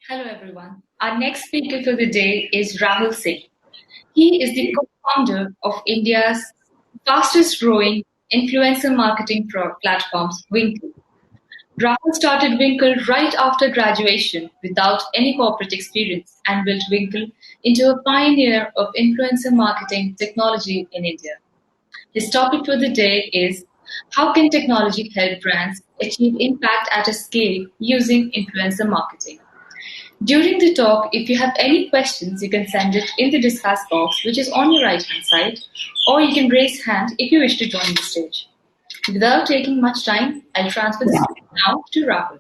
Hello, everyone. Our next speaker for the day is Rahul Singh. He is the co-founder of India's fastest growing influencer marketing platforms, Winkl. Rahul started Winkl right after graduation without any corporate experience and built Winkl into a pioneer of influencer marketing technology in India. His topic for the day is how can technology help brands achieve impact at a scale using influencer marketing? During the talk, if you have any questions, you can send it in the discuss box, which is on your right hand side, or you can raise hand if you wish to join the stage. Without taking much time, I'll transfer the stage now to Rahul.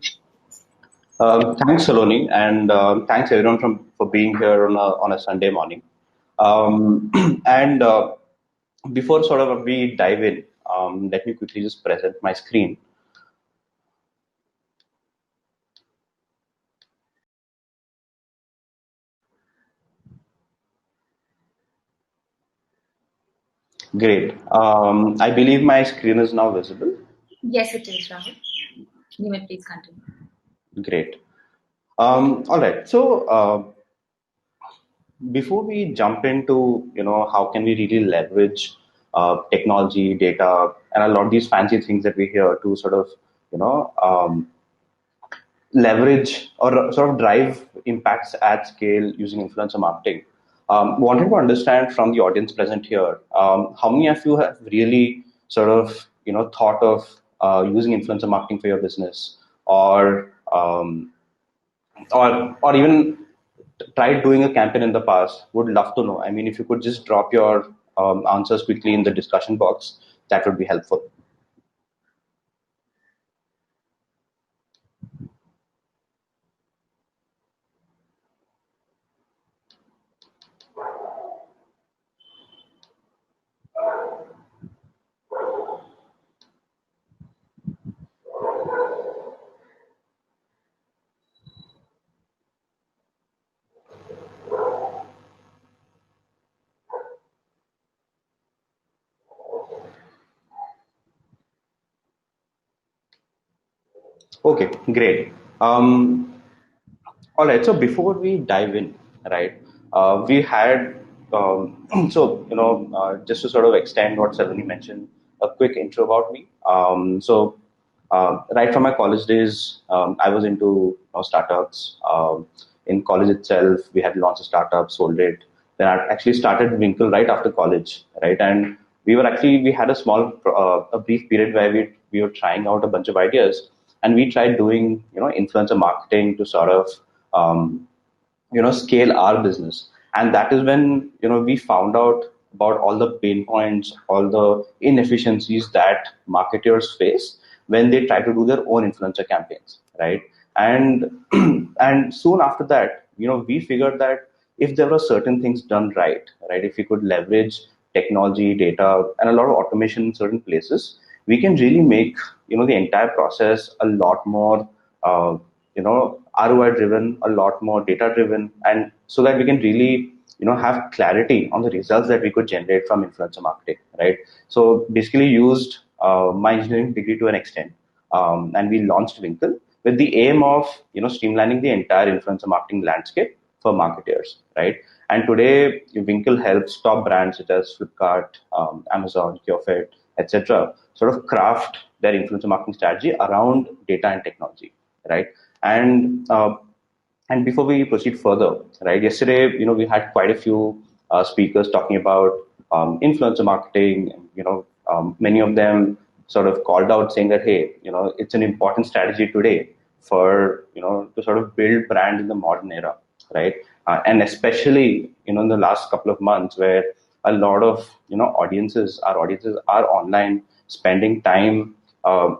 Thanks, Saloni, and thanks everyone for being here on a Sunday morning. And before sort of we dive in, let me quickly just present my screen. Great. I believe my screen is now visible. Yes, it is, Rahul. You may please continue. Great. All right. So before we jump into how can we really leverage technology, data, and a lot of these fancy things that we hear to sort of you know um, leverage or sort of drive impacts at scale using influencer marketing. Wanted to understand from the audience present here, how many of you have really sort of thought of using influencer marketing for your business, or even tried doing a campaign in the past? Would love to know. I mean, if you could just drop your answers quickly in the discussion box, that would be helpful. Okay, great. All right. So before we dive in, right, we had just to sort of extend what Saloni mentioned, a quick intro about me. Right from my college days, I was into startups. In college itself, we had launched a startup, sold it. Then I actually started Winkl right after college, right, and we had a a brief period where we were trying out a bunch of ideas, and we tried doing influencer marketing to sort of um, scale our business. And that is when we found out about all the pain points, all the inefficiencies that marketers face when they try to do their own influencer campaigns, right? And and soon after that, we figured that if there were certain things done right, if we could leverage technology, data, and a lot of automation in certain places, we can really make the entire process a lot more ROI driven, a lot more data driven, and so that we can really have clarity on the results that we could generate from influencer marketing, right? So basically used my engineering degree to an extent, and we launched Winkl with the aim of streamlining the entire influencer marketing landscape for marketers, right? And today Winkl helps top brands such as Flipkart, Amazon, Kyofit, etc., sort of craft their influencer marketing strategy around data and technology, right? And and before we proceed further, right? Yesterday, we had quite a few speakers talking about influencer marketing. Many of them sort of called out saying that, hey, it's an important strategy today for to sort of build brand in the modern era, right? And especially in the last couple of months, where a lot of our audiences are online, spending time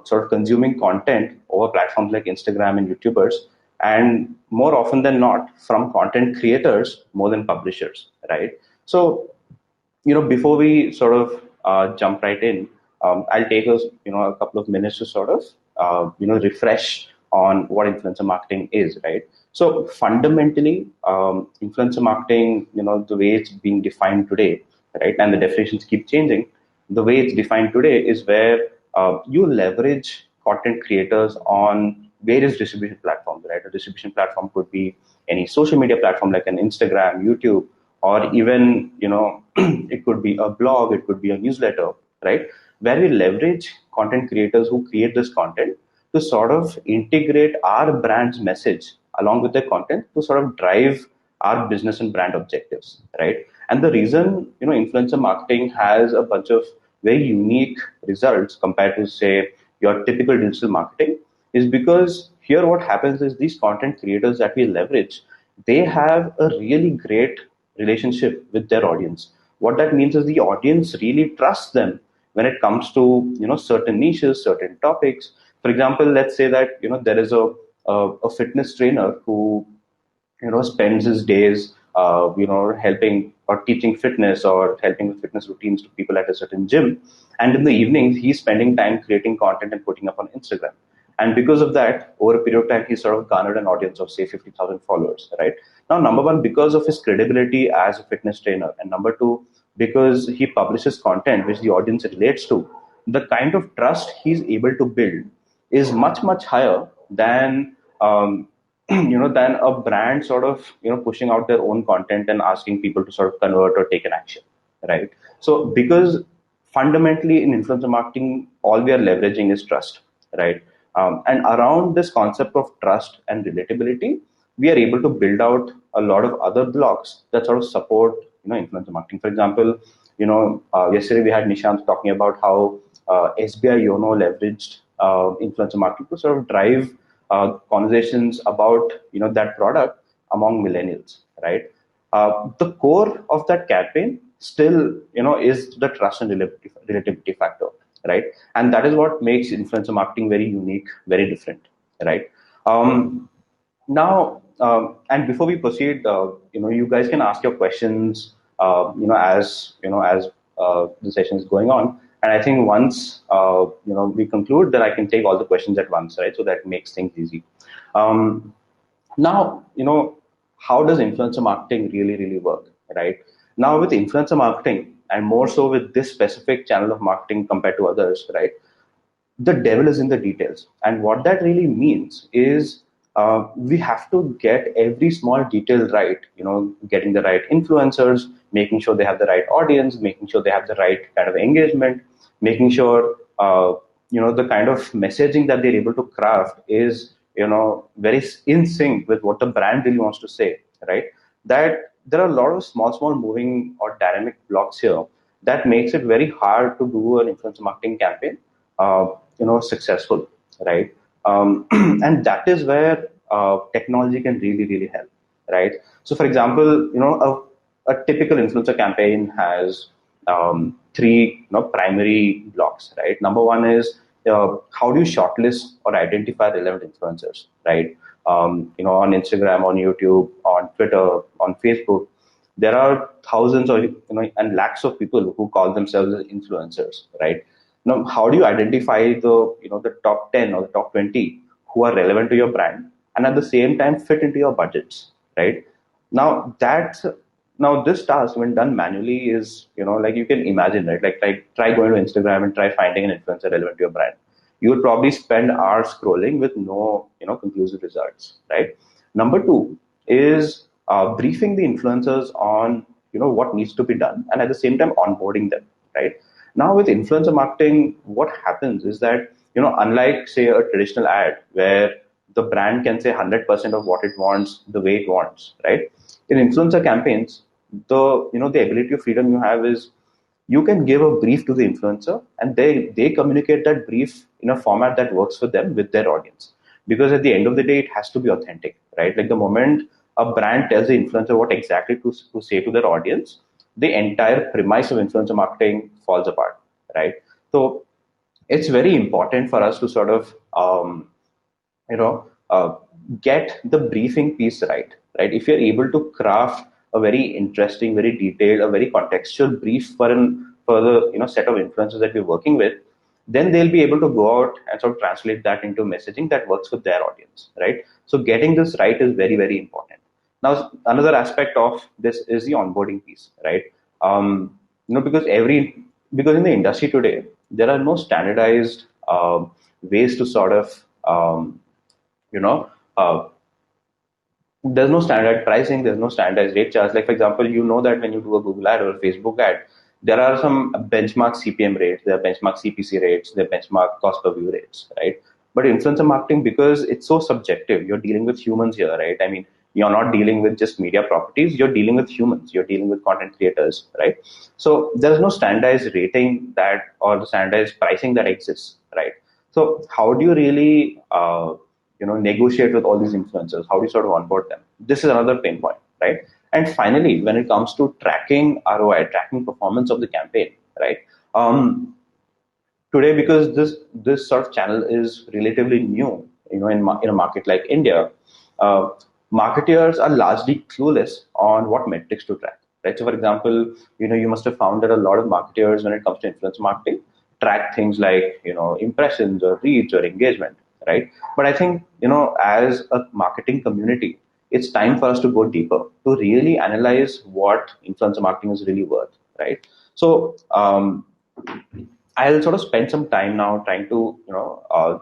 sort of consuming content over platforms like Instagram and YouTubers, and more often than not from content creators more than publishers, right? So before we sort of jump right in, I'll take us a couple of minutes to sort of refresh on what influencer marketing is, right? So fundamentally, influencer marketing, the way it's being defined today, right, and the definitions keep changing. The way it's defined today is where you leverage content creators on various distribution platforms, right? right? A distribution platform could be any social media platform like an Instagram, YouTube, or even, it could be a blog, it could be a newsletter, right? Where we leverage content creators who create this content to sort of integrate our brand's message along with their content to sort of drive our business and brand objectives, right? And the reason, influencer marketing has a bunch of very unique results compared to, say, your typical digital marketing is because here what happens is these content creators that we leverage, they have a really great relationship with their audience. What that means is the audience really trusts them when it comes to, certain niches, certain topics. For example, let's say that, there is a fitness trainer who, spends his days helping or teaching fitness or helping with fitness routines to people at a certain gym, and in the evenings he's spending time creating content and putting up on Instagram. And because of that, over a period of time, he sort of garnered an audience of, say, 50,000 followers, right? Now, number one, because of his credibility as a fitness trainer, and number two, because he publishes content which the audience relates to, the kind of trust he's able to build is much, much higher than than a brand sort of pushing out their own content and asking people to sort of convert or take an action, right? So because fundamentally in influencer marketing, all we are leveraging is trust, right? And around this concept of trust and relatability, we are able to build out a lot of other blocks that sort of support influencer marketing. For example, yesterday we had Nishant talking about how SBI Yono leveraged influencer marketing to sort of drive conversations about that product among millennials, right? The core of that campaign still is the trust and relativity factor, right? And that is what makes influencer marketing very unique, very different, right? Now, and before we proceed, you guys can ask your questions, as the session is going on. And I think once we conclude, then I can take all the questions at once, right? So that makes things easy. Um, Now, how does influencer marketing really, really work, right? Now, with influencer marketing, and more so with this specific channel of marketing compared to others, right? The devil is in the details. And what that really means is we have to get every small detail right, getting the right influencers, making sure they have the right audience, making sure they have the right kind of engagement, making sure, the kind of messaging that they're able to craft is, very in sync with what the brand really wants to say, right? That there are a lot of small moving or dynamic blocks here that makes it very hard to do an influencer marketing campaign successful, right? And that is where technology can really, really help, right? So, for example, a typical influencer campaign has three primary blocks, right? Number one is how do you shortlist or identify relevant influencers, right? On Instagram, on YouTube, on Twitter, on Facebook, there are thousands or and lakhs of people who call themselves influencers, right? Now, how do you identify the top 10 or the top 20 who are relevant to your brand and at the same time fit into your budgets, right? Now that's now this task when done manually is like you can imagine, right? Like try going to Instagram and try finding an influencer relevant to your brand. You would probably spend hours scrolling with no conclusive results, right? Number two is briefing the influencers on what needs to be done and at the same time onboarding them, right? Now with influencer marketing, what happens is that unlike say a traditional ad where the brand can say 100% of what it wants the way it wants, right? In influencer campaigns, the ability of freedom you have is you can give a brief to the influencer and they communicate that brief in a format that works for them with their audience, because at the end of the day it has to be authentic, right? Like the moment a brand tells the influencer what exactly to say to their audience, the entire premise of influencer marketing falls apart, right? So it's very important for us to sort of you know get the briefing piece right, right? If you're able to craft a very interesting, very detailed, a very contextual brief for the set of influencers that we're working with, then they'll be able to go out and sort of translate that into messaging that works with their audience, right? So getting this right is very, very important. Now another aspect of this is the onboarding piece, right? Because because in the industry today there are no standardized ways to sort of you know, uh, there's no standard pricing, there's no standardized rate charge. Like, for example, you know that when you do a Google ad or a Facebook ad, there are some benchmark CPM rates, there are benchmark CPC rates, there are benchmark cost per view rates, right? But influencer marketing, because it's so subjective, you're dealing with humans here, right? I mean, you're not dealing with just media properties, you're dealing with humans, you're dealing with content creators, right? So there's no standardized rating that or the standardized pricing that exists, right? So how do you really negotiate with all these influencers? How do you sort of onboard them? This is another pain point, right? And finally, when it comes to tracking ROI, tracking performance of the campaign, right? Today, because this sort of channel is relatively new, in a market like India, uh, marketers are largely clueless on what metrics to track, right? So, for example, you must have found that a lot of marketers, when it comes to influence marketing, track things like impressions or reach or engagement, right? But I think as a marketing community, it's time for us to go deeper to really analyze what influencer marketing is really worth, right? So I'll sort of spend some time now trying to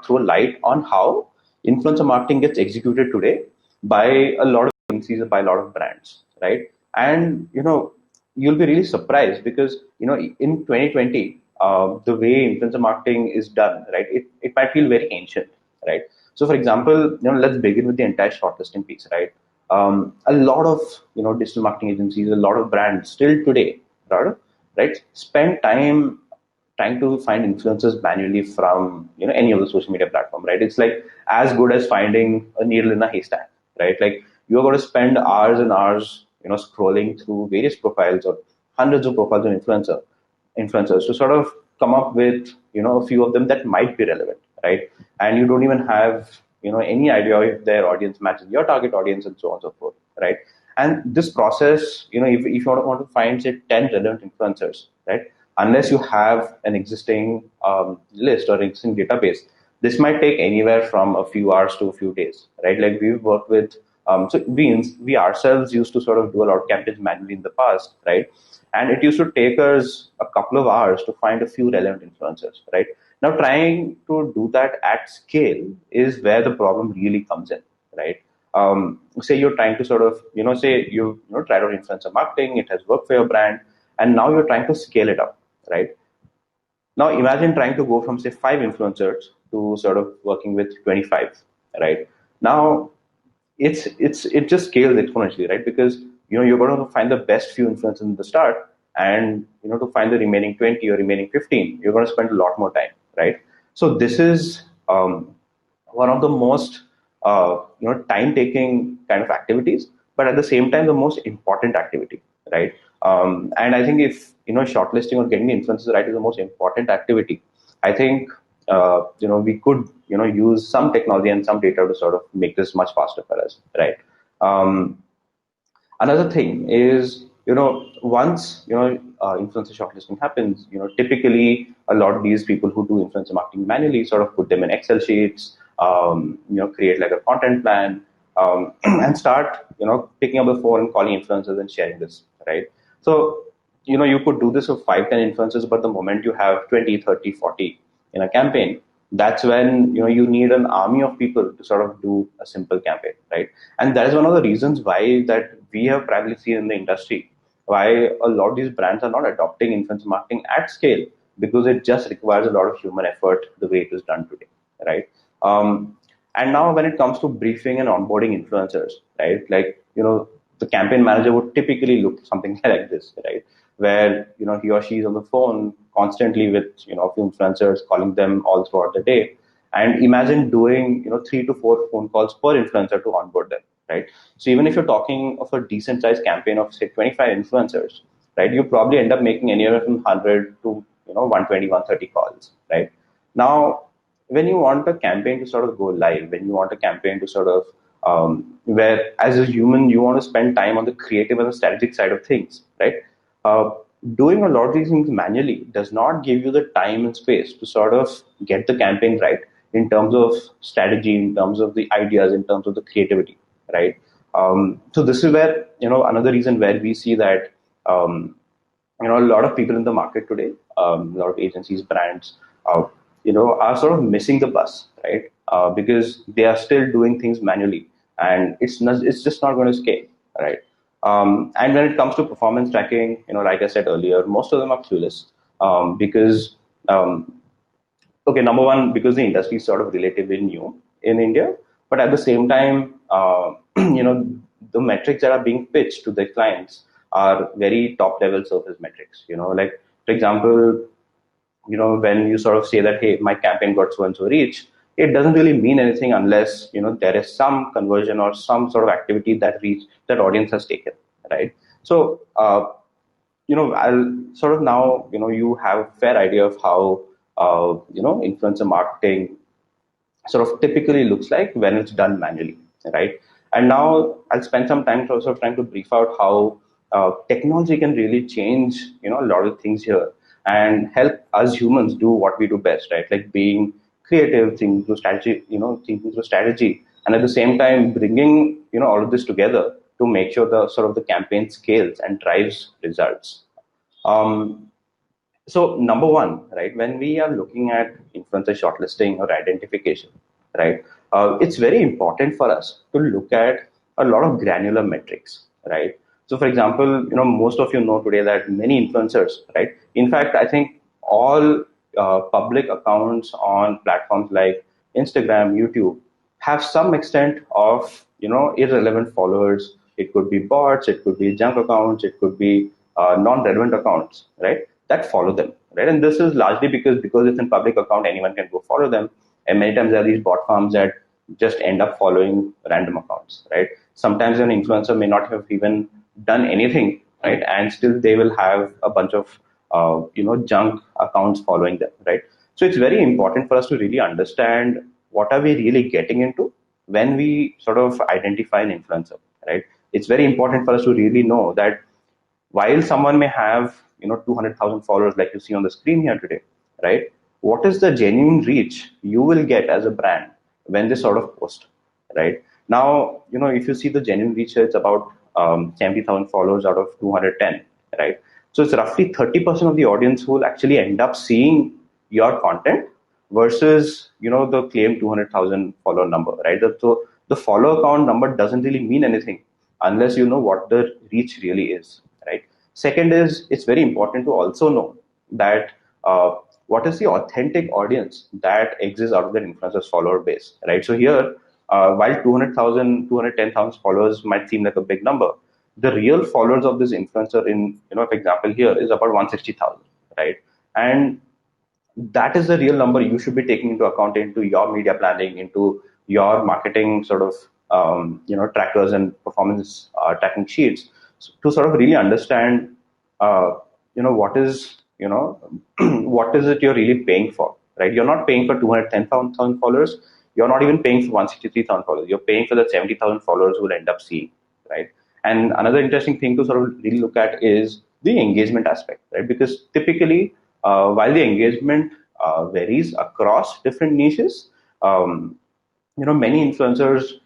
throw light on how influencer marketing gets executed today by a lot of agencies, by a lot of brands, right? And you'll be really surprised because in 2020, the way influencer marketing is done, right? It might feel very ancient, right? So, for example, let's begin with the entire shortlisting piece, right? A lot of digital marketing agencies, a lot of brands still today, right, spend time trying to find influencers manually from any of the social media platform, right? It's like as good as finding a needle in a haystack, right? Like you're going to spend hours and hours scrolling through various profiles or hundreds of profiles of influencers to sort of come up with a few of them that might be relevant, right? And you don't even have any idea if their audience matches your target audience and so on and so forth, right? And this process, if you want to find say 10 relevant influencers, right, unless you have an existing list or existing database, this might take anywhere from a few hours to a few days, right? Like we've worked with, so we ourselves used to sort of do a lot of campaigns manually in the past, right? And it used to take us a couple of hours to find a few relevant influencers, right? Now, trying to do that at scale is where the problem really comes in, right? Say you're trying to sort of, say tried out influencer marketing, it has worked for your brand, and now you're trying to scale it up, right? Now imagine trying to go from say 5 influencers to sort of working with 25, right? Now it just scales exponentially, right? Because you're going to find the best few influencers in the start, and to find the remaining 20 or remaining 15, you're going to spend a lot more time, right? So this is one of the most time taking kind of activities, but at the same time the most important activity, right? And I think if shortlisting or getting the influences right is the most important activity, I think we could use some technology and some data to sort of make this much faster for us, right? um, Another thing is, once influencer shortlisting happens, typically a lot of these people who do influencer marketing manually sort of put them in Excel sheets, create like a content plan, and start picking up the phone and calling influencers and sharing this, right? So you could do this with 5, 10 influencers, but the moment you have 20, 30, 40 in a campaign, that's when you need an army of people to sort of do a simple campaign, right? And that is one of the reasons why that we have primarily seen in the industry why a lot of these brands are not adopting influencer marketing at scale, because it just requires a lot of human effort the way it is done today, right? And now when it comes to briefing and onboarding influencers, right, like the campaign manager would typically look something like this, right? Where he or she is on the phone constantly with a few influencers, calling them all throughout the day. And imagine doing 3 to 4 phone calls per influencer to onboard them, right? So even if you're talking of a decent sized campaign of say 25 influencers, right, you probably end up making anywhere from 100 to 120, 130 calls, right? Now, when you want a campaign to sort of go live, when you want a campaign to sort of where as a human you want to spend time on the creative and the strategic side of things, right? Uh, Doing a lot of these things manually does not give you the time and space to sort of get the campaign right in terms of strategy, in terms of the ideas, in terms of the creativity, right? So this is where another reason where we see that a lot of people in the market today, a lot of agencies, brands, are sort of missing the bus, right? Because they are still doing things manually. and it's just not going to scale, right? And when it comes to performance tracking, like I said earlier, most of them are clueless, because um, okay, number one, because the industry is sort of relatively new in India, but at the same time, the metrics that are being pitched to the clients are very top level surface metrics. Like for example, when you sort of say that, hey, my campaign got so and so reach, it doesn't really mean anything unless there is some conversion or some sort of activity that audience has taken, right? So I'll sort of now, you have a fair idea of how influencer marketing sort of typically looks like when it's done manually, right? And now I'll spend some time also trying to brief out how technology can really change, a lot of things here and help us humans do what we do best, right? Like being creative, thinking through strategy, and at the same time bringing, all of this together to make sure the sort of the campaign scales and drives results. Um, so number one, right, when we are looking at influencer shortlisting or identification, right, it's very important for us to look at a lot of granular metrics, right? So for example, most of you know today that many influencers, right? In fact, I think all public accounts on platforms like Instagram, YouTube have some extent of irrelevant followers. It could be bots, it could be junk accounts, it could be non-relevant accounts, right? That follow them, right? And this is largely because it's in public account, anyone can go follow them. And many times there are these bot farms that just end up following random accounts, right? Sometimes an influencer may not have even done anything, right? And still they will have a bunch of junk accounts following them, right? So it's very important for us to really understand what are we really getting into when we sort of identify an influencer, right? It's very important for us to really know that while someone may have 200,000 followers like you see on the screen here today, right? What is the genuine reach you will get as a brand when they sort of post, right? Now, if you see the genuine reach, it's about 70,000 followers out of 210, right? So it's roughly 30% of the audience who will actually end up seeing your content versus the claimed 200,000 follower number, right? So the follower count number doesn't really mean anything unless you know what the reach really is, right? Second is it's very important to also know that what is the authentic audience that exists out of that influencer's follower base, right? So here, while 200,000, 210,000 followers might seem like a big number, the real followers of this influencer in, for example, here is about 160,000, right? And that is the real number you should be taking into account into your media planning, into your marketing sort of trackers and performance tracking sheets to sort of really understand what is what is it you're really paying for, right? You're not paying for 210,000 followers. You're not even paying for 163,000 followers. You're paying for the 70,000 followers who will end up seeing, right? And another interesting thing to sort of really look at is the engagement aspect, right? Because typically, while the engagement varies across different niches, um, many influencers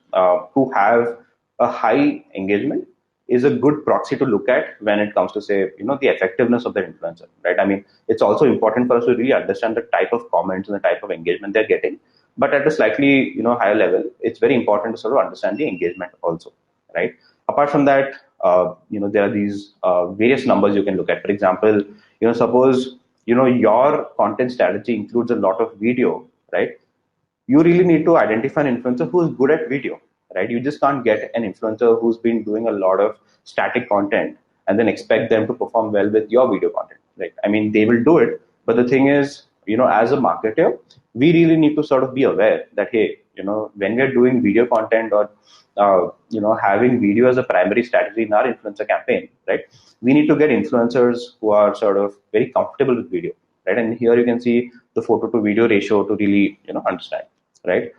who have a high engagement is a good proxy to look at when it comes to say the effectiveness of the influencer, right? I mean, it's also important for us to really understand the type of comments and the type of engagement they're getting, but at a slightly higher level, it's very important to sort of understand the engagement also, right? Apart from that, there are these various numbers you can look at. For example, suppose your content strategy includes a lot of video, right? You really need to identify an influencer who is good at video, right? You just can't get an influencer who's been doing a lot of static content and then expect them to perform well with your video content, right? I mean, they will do it, but the thing is, as a marketer, we really need to sort of be aware that, hey, when we are doing video content or having video as a primary strategy in our influencer campaign, right? We need to get influencers who are sort of very comfortable with video, right? And here you can see the photo to video ratio to really understand, right?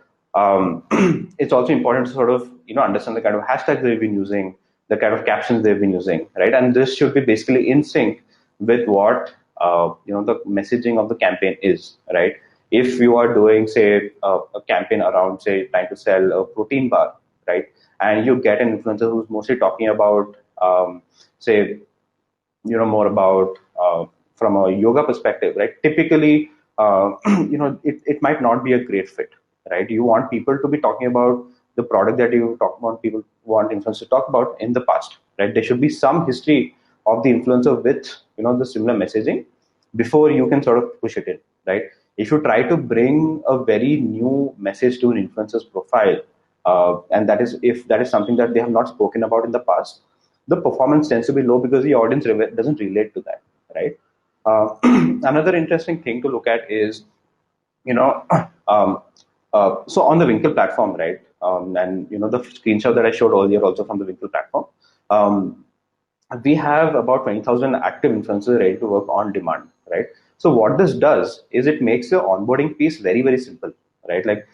It's also important to sort of understand the kind of hashtags they've been using, the kind of captions they've been using, right? And this should be basically in sync with what the messaging of the campaign is, right? If you are doing say a campaign around say trying to sell a protein bar, right, and you get an influencer who's mostly talking about say more about from a yoga perspective, right? Typically, it might not be a great fit, right? You want people to be talking about the product that you talk about, people want influencers to talk about in the past, right? There should be some history of the influencer with, the similar messaging before you can sort of push it in, right? If you try to bring a very new message to an influencer's profile, and that is if that is something that they have not spoken about in the past, the performance tends to be low because the audience doesn't relate to that, right? Another interesting thing to look at is, you know, um, so on the Winkle platform, right? And the screenshot that I showed earlier also from the Winkle platform, um, we have about 20,000 active influencers ready to work on demand, right? So what this does is it makes your onboarding piece very, very simple, right? Like,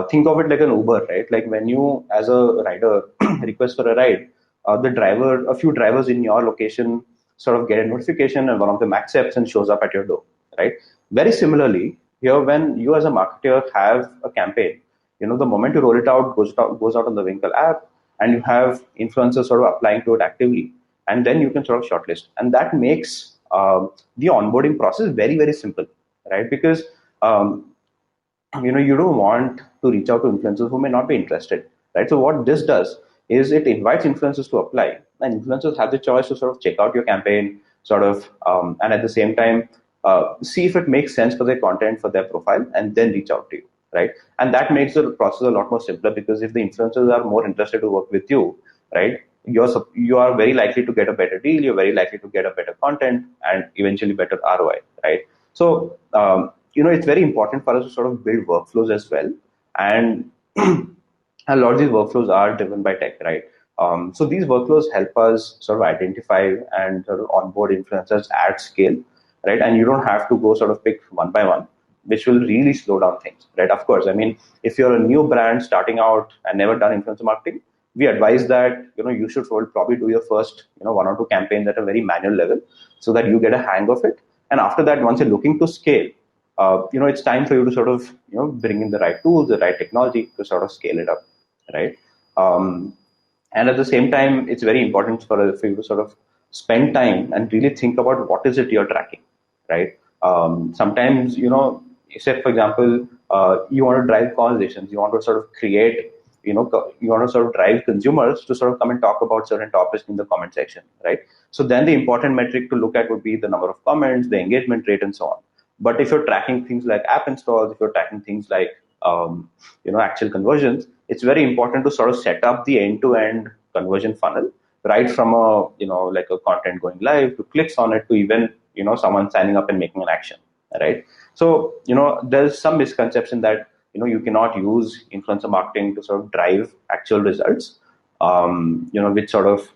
think of it like an Uber, right? Like when you, as a rider, request for a ride, a few drivers in your location sort of get a notification and one of them accepts and shows up at your door, right? Very similarly, here when you as a marketer have a campaign, the moment you roll it out, goes out on the Winkle app, and you have influencers sort of applying to it actively, and then you can sort of shortlist, and that makes the onboarding process very, very simple, right? Because um, you don't want to reach out to influencers who may not be interested, right? So what this does is it invites influencers to apply, and influencers have the choice to sort of check out your campaign, sort of, and at the same time see if it makes sense for their content, for their profile, and then reach out to you, right? And that makes the process a lot more simpler, because if the influencers are more interested to work with you, right, you are very likely to get a better deal, you're very likely to get a better content, and eventually better ROI, right? So it's very important for us to sort of build workflows as well, and a lot of these workflows are driven by tech, right? So these workflows help us sort of identify and sort of onboard influencers at scale, right? And you don't have to go sort of pick one by one, which will really slow down things, right? Of course, I mean, if you're a new brand starting out and never done influencer marketing, we advise that you should probably do your first one or two campaigns at a very manual level, so that you get a hang of it. And after that, once you're looking to scale, it's time for you to sort of bring in the right tools, the right technology to sort of scale it up, right? And at the same time, it's very important for you to sort of spend time and really think about what is it you're tracking, right? Sometimes, say for example, you want to drive conversations, you want to sort of create, you want to sort of drive consumers to sort of come and talk about certain topics in the comment section, right? So then the important metric to look at would be the number of comments, the engagement rate, and so on. But if you're tracking things like app installs, if you're tracking things like actual conversions, it's very important to sort of set up the end-to-end conversion funnel, right from a like a content going live to clicks on it to even someone signing up and making an action, right? So there's some misconception that you cannot use influencer marketing to sort of drive actual results, which sort of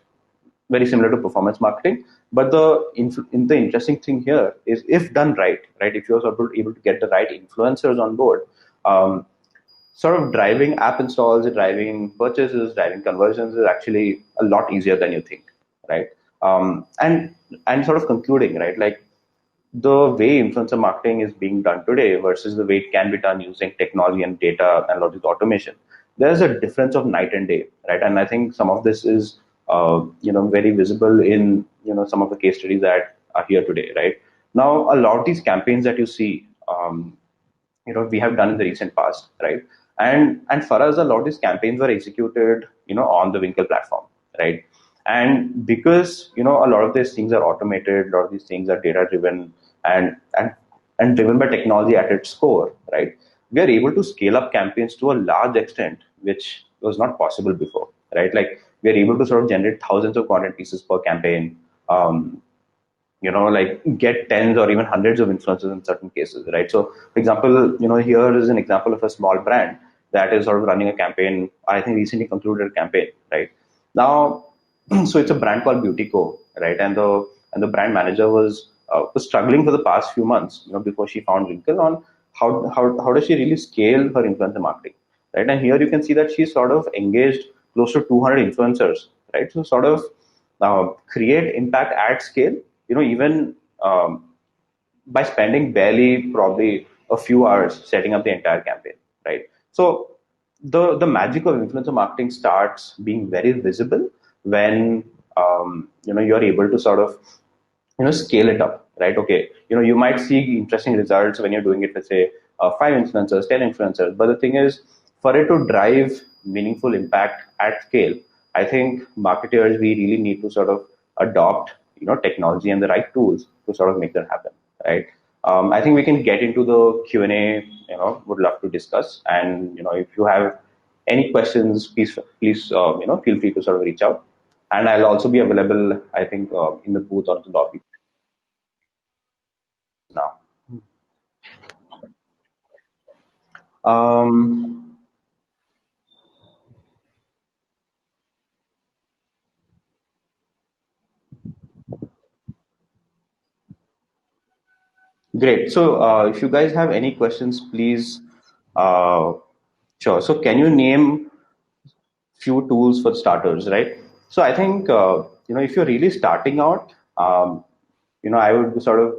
very similar to performance marketing. But the interesting thing here is, if done right, if you're sort of able to get the right influencers on board, sort of driving app installs, driving purchases, driving conversions is actually a lot easier than you think, right? And sort of concluding, right, like the way influencer marketing is being done today versus the way it can be done using technology and data and logic automation, there's a difference of night and day, right? And I think some of this is very visible in some of the case studies that are here today, right? Now, a lot of these campaigns that you see, we have done in the recent past, right? And for us, a lot of these campaigns were executed on the Winkle platform, right? And because a lot of these things are automated, a lot of these things are data driven, and driven by technology at its core, right? We are able to scale up campaigns to a large extent, which was not possible before, right? Like, we are able to sort of generate thousands of content pieces per campaign, like get tens or even hundreds of influencers in certain cases, right? So, for example, here is an example of a small brand that is sort of running a campaign. I think recently concluded a campaign, right? Now, so it's a brand called Beauty Co, right? And the brand manager was struggling for the past few months, before she found Winkle, on how does she really scale her influencer marketing, right? And here you can see that she sort of engaged close to 200 influencers, right? So sort of create impact at scale, even by spending barely probably a few hours setting up the entire campaign, right? So the magic of influencer marketing starts being very visible when you're able to sort of scale it up, right? Okay, you might see interesting results when you're doing it with, say, 5 influencers, 10 influencers, but the thing is, for it to drive meaningful impact at scale, I think marketers, we really need to sort of adopt, technology and the right tools to sort of make that happen, right? I think we can get into the Q&A. Would love to discuss, and if you have any questions, please, feel free to sort of reach out, and I'll also be available, I think, in the booth or the lobby now. Um, Great. So, if you guys have any questions, please. Uh, sure. So, can you name few tools for starters, right? So, I think if you're really starting out, I would sort of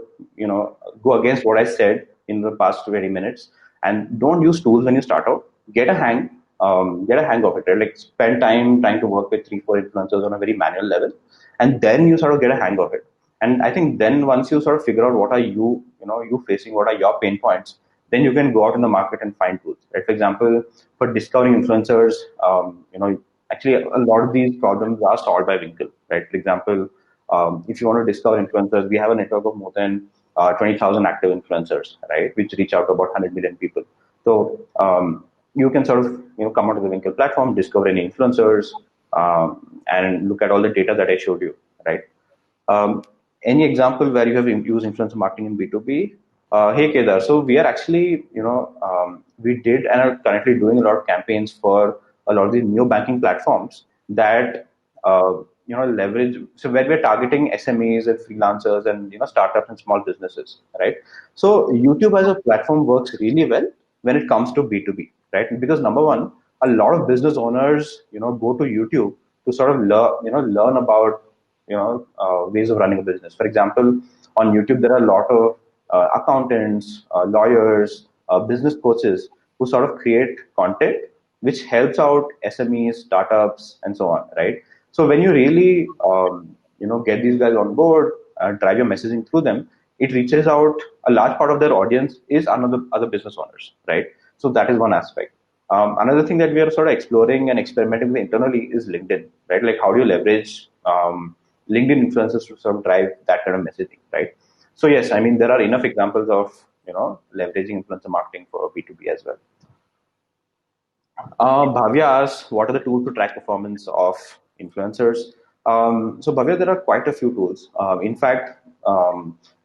go against what I said in the past 20 minutes, and don't use tools when you start out. Get a hang of it. Right? Like spend time trying to work with 3, 4 influencers on a very manual level, and then you sort of get a hang of it. And I think then once you sort of figure out what are you facing, what are your pain points, then you can go out in the market and find tools. Right? For example, for discovering influencers, actually a lot of these problems are solved by Winkl. Right? For example, if you want to discover influencers, we have a network of more than 20,000 active influencers, right, which reach out to about 100 million people. So you can sort of come onto the Winkl platform, discover any influencers, and look at all the data that I showed you, right? Um, any example where you have used influencer marketing in B2B? Hey Kedar, so we are actually, we did and are currently doing a lot of campaigns for a lot of these new banking platforms that, leverage. So where we're targeting SMEs and freelancers and, startups and small businesses, right? So YouTube as a platform works really well when it comes to B2B, right? Because number one, a lot of business owners, go to YouTube to sort of learn about ways of running a business. For example, on YouTube, there are a lot of accountants, lawyers, business coaches who sort of create content which helps out SMEs, startups, and so on, right? So when you really get these guys on board, drive your messaging through them, it reaches out. A large part of their audience is another other business owners, right? So that is one aspect. Another thing that we are sort of exploring and experimenting with internally is LinkedIn, right? Like how do you leverage LinkedIn influencers to sort of drive that kind of messaging, right? So yes, I mean there are enough examples of leveraging influencer marketing for B2B as well. Bhavya asks, what are the tools to track performance of influencers? So Bhavya, there are quite a few tools. In fact,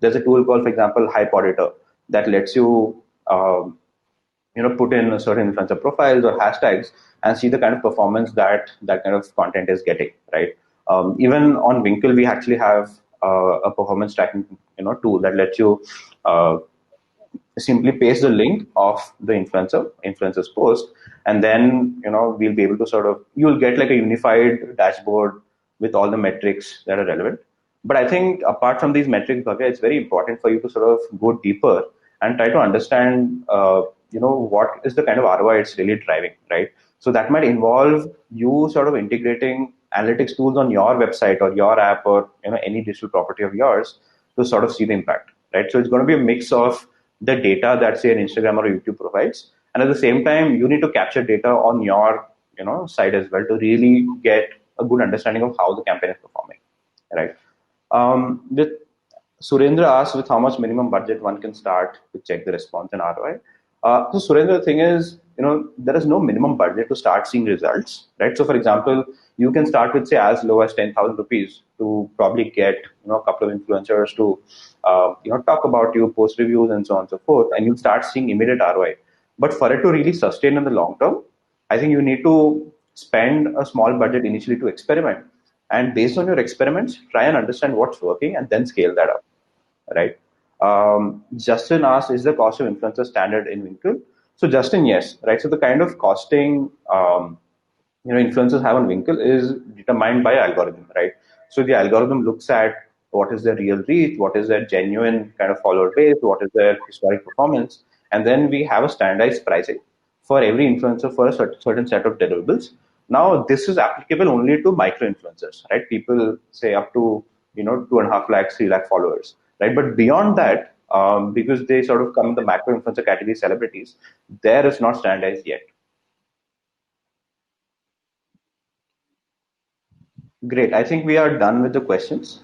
there's a tool called, for example, Hype Auditor that lets you put in a certain influencer profiles or hashtags and see the kind of performance that that kind of content is getting, right? Even on Winkl, we actually have a performance tracking tool that lets you uh, simply paste the link of the influencer's post, and then we'll be able to sort of, you'll get like a unified dashboard with all the metrics that are relevant. But I think apart from these metrics, Bhavya, it's very important for you to sort of go deeper and try to understand what is the kind of ROI it's really driving, right? So that might involve you sort of integrating analytics tools on your website or your app or any digital property of yours to sort of see the impact, right? So it's going to be a mix of the data that say an Instagram or YouTube provides, and at the same time you need to capture data on your site as well to really get a good understanding of how the campaign is performing, right? With Surendra asks with how much minimum budget one can start to check the response and ROI. So Surendra, the thing is, there is no minimum budget to start seeing results, right? So for example, you can start with say as low as 10,000 rupees to probably get a couple of influencers to talk about you, post reviews, and so on and so forth, and you'll start seeing immediate ROI. But for it to really sustain in the long term, I think you need to spend a small budget initially to experiment, and based on your experiments, try and understand what's working, and then scale that up, right? Justin asked, is the cost of influencer standard in Winkl? So Justin, yes, right. So the kind of costing influencers have on Winkl is determined by algorithm, right? So the algorithm looks at what is their real reach, what is their genuine kind of follower base, what is their historic performance, and then we have a standardized pricing for every influencer for a certain set of deliverables. Now, this is applicable only to micro influencers, right? People say up to 2.5 lakh, 3 lakh followers, right? But beyond that, because they sort of come in the macro influencer category, celebrities, there is not standardized yet. Great. I think we are done with the questions.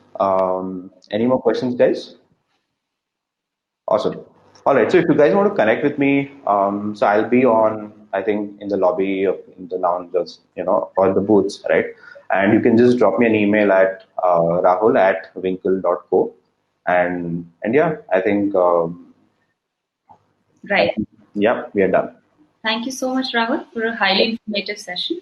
Any more questions, guys? Awesome. All right. So if you guys want to connect with me, so I'll be on, I think, in the lobby, in the lounges, or the booths, right? And you can just drop me an email at rahul@winkle.co. And yeah, I think, Right. yeah, we are done. Thank you so much, Rahul, for a highly informative session.